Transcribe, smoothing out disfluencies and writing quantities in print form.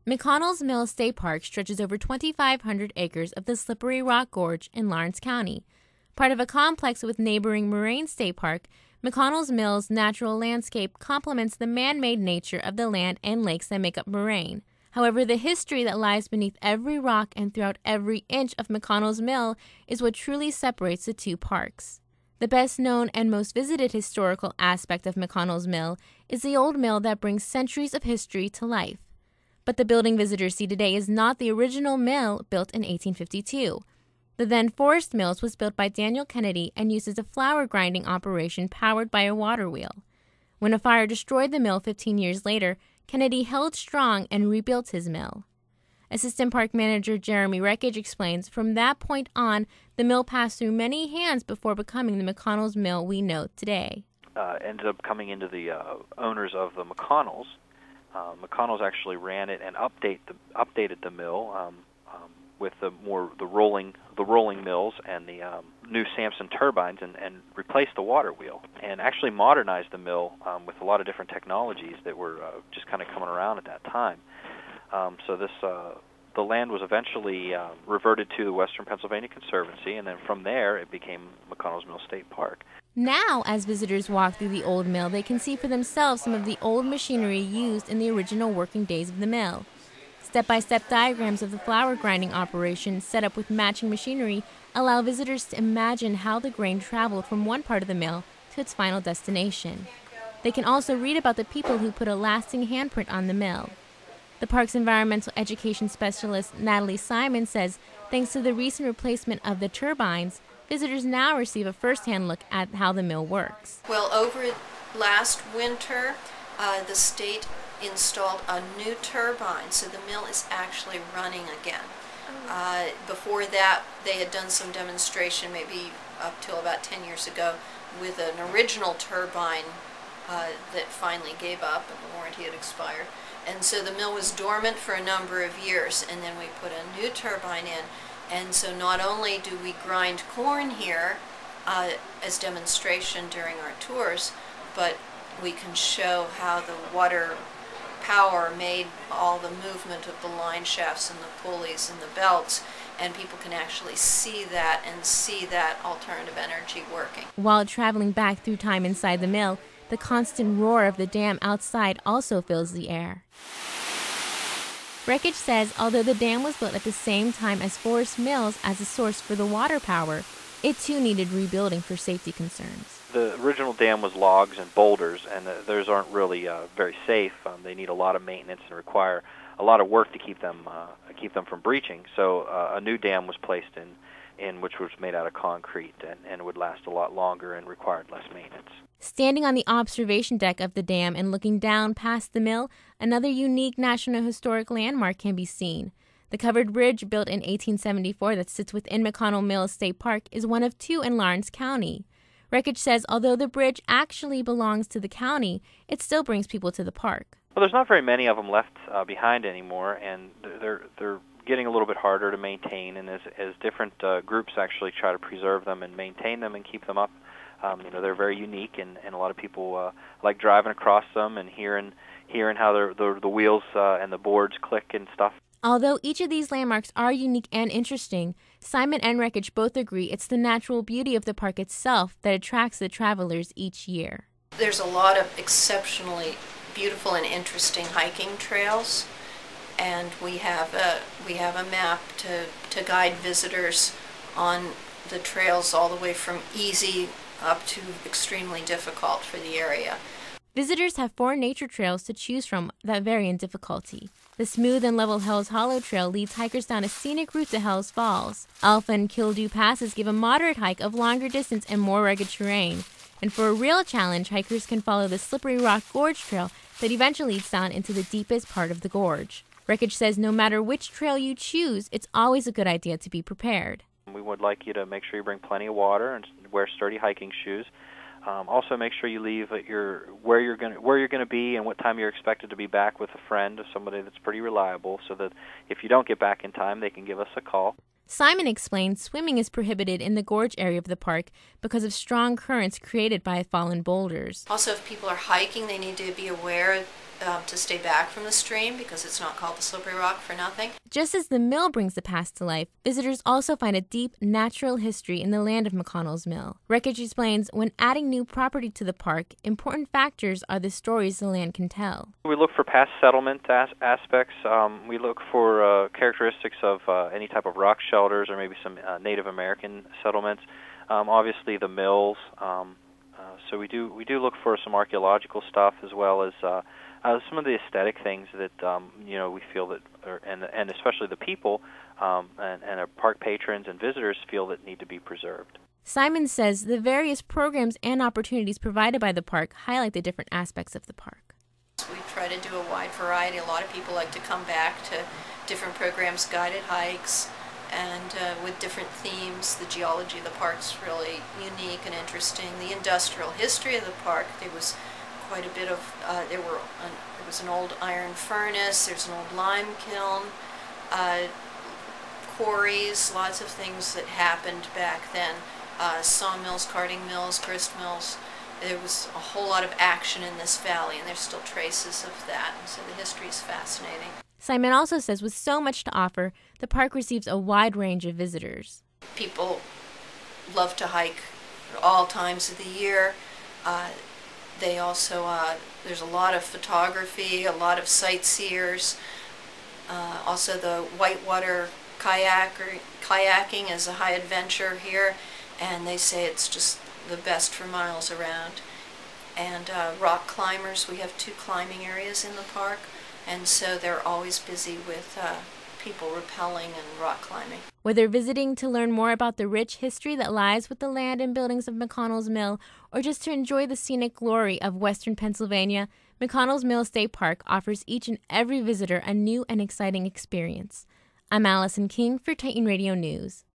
McConnells Mill State Park stretches over 2,500 acres of the Slippery Rock Gorge in Lawrence County. Part of a complex with neighboring Moraine State Park, McConnells Mill's natural landscape complements the man-made nature of the land and lakes that make up Moraine. However, the history that lies beneath every rock and throughout every inch of McConnells Mill is what truly separates the two parks. The best known and most visited historical aspect of McConnells Mill is the old mill that brings centuries of history to life. But the building visitors see today is not the original mill built in 1852. The then Forest Mills was built by Daniel Kennedy and uses a flour grinding operation powered by a water wheel. When a fire destroyed the mill 15 years later, Kennedy held strong and rebuilt his mill. Assistant Park Manager Jeremy Wreckage explains, from that point on, the mill passed through many hands before becoming the McConnells Mill we know today. Ended up coming into the owners of the McConnells. McConnells actually ran it and updated the mill with the rolling mills and the new Samson turbines and replaced the water wheel and actually modernized the mill with a lot of different technologies that were just kind of coming around at that time. The land was eventually reverted to the Western Pennsylvania Conservancy, and then from there it became McConnells Mill State Park. Now, as visitors walk through the old mill, they can see for themselves some of the old machinery used in the original working days of the mill. Step-by-step diagrams of the flour grinding operation set up with matching machinery allow visitors to imagine how the grain traveled from one part of the mill to its final destination. They can also read about the people who put a lasting handprint on the mill. The park's environmental education specialist, Natalie Simon, says thanks to the recent replacement of the turbines, visitors now receive a first-hand look at how the mill works. Well, over last winter, the state installed a new turbine, so the mill is actually running again. Before that, they had done some demonstration, maybe up till about 10 years ago, with an original turbine that finally gave up and the warranty had expired. And so the mill was dormant for a number of years, and then we put a new turbine in. And so not only do we grind corn here as demonstration during our tours, but we can show how the water power made all the movement of the line shafts and the pulleys and the belts, and people can actually see that and see that alternative energy working. While traveling back through time inside the mill, the constant roar of the dam outside also fills the air. Wreckage says although the dam was built at the same time as Forest Mills as a source for the water power, it too needed rebuilding for safety concerns. The original dam was logs and boulders, and those aren't really very safe. They need a lot of maintenance and require a lot of work to keep them from breaching. So a new dam was placed in which was made out of concrete and would last a lot longer and required less maintenance. Standing on the observation deck of the dam and looking down past the mill, another unique National Historic Landmark can be seen. The covered bridge built in 1874 that sits within McConnell Mill State Park is one of two in Lawrence County. Wreckage says although the bridge actually belongs to the county, it still brings people to the park. Well, there's not very many of them left behind anymore, and they're getting a little bit harder to maintain, and as different groups actually try to preserve them and maintain them and keep them up, they're very unique, and a lot of people like driving across them and hearing how the wheels and the boards click and stuff. Although each of these landmarks are unique and interesting, Simon and Wreckage both agree it's the natural beauty of the park itself that attracts the travelers each year. There's a lot of exceptionally beautiful and interesting hiking trails, and we have a map to guide visitors on the trails all the way from easy up to extremely difficult for the area. Visitors have 4 nature trails to choose from that vary in difficulty. The smooth and level Hell's Hollow Trail leads hikers down a scenic route to Hell's Falls. Alpha and Kildew Passes give a moderate hike of longer distance and more rugged terrain. And for a real challenge, hikers can follow the Slippery Rock Gorge Trail that eventually leads down into the deepest part of the gorge. Wreckage says no matter which trail you choose, it's always a good idea to be prepared. We would like you to make sure you bring plenty of water and wear sturdy hiking shoes. Also, make sure you leave at where you're going to be and what time you're expected to be back with a friend or somebody that's pretty reliable, so that if you don't get back in time, they can give us a call. Simon explained swimming is prohibited in the gorge area of the park because of strong currents created by fallen boulders. Also, if people are hiking, they need to be aware to stay back from the stream because it's not called the Slippery Rock for nothing. Just as the mill brings the past to life, visitors also find a deep natural history in the land of McConnells Mill. Wreckage explains when adding new property to the park, important factors are the stories the land can tell. We look for past settlement aspects. We look for characteristics of any type of rock shelters or maybe some Native American settlements. Obviously, the mills. So we do look for some archaeological stuff as well as some of the aesthetic things that we feel that, and especially the people and our park patrons and visitors feel that need to be preserved. Simon says the various programs and opportunities provided by the park highlight the different aspects of the park. We try to do a wide variety. A lot of people like to come back to different programs, guided hikes, and with different themes. The geology of the park's really unique and interesting. The industrial history of the park, there was quite a bit of, there was an old iron furnace, there's an old lime kiln, quarries, lots of things that happened back then. Sawmills, carding mills, grist mills. There was a whole lot of action in this valley, and there's still traces of that, and so the history is fascinating. Simon also says with so much to offer, the park receives a wide range of visitors. People love to hike at all times of the year. They also, there's a lot of photography, a lot of sightseers. Also the whitewater kayaking is a high adventure here, and they say it's just the best for miles around. And rock climbers, we have 2 climbing areas in the park, and so they're always busy with people rappelling and rock climbing. Whether visiting to learn more about the rich history that lies with the land and buildings of McConnells Mill, or just to enjoy the scenic glory of western Pennsylvania, McConnells Mill State Park offers each and every visitor a new and exciting experience. I'm Allison King for Titan Radio News.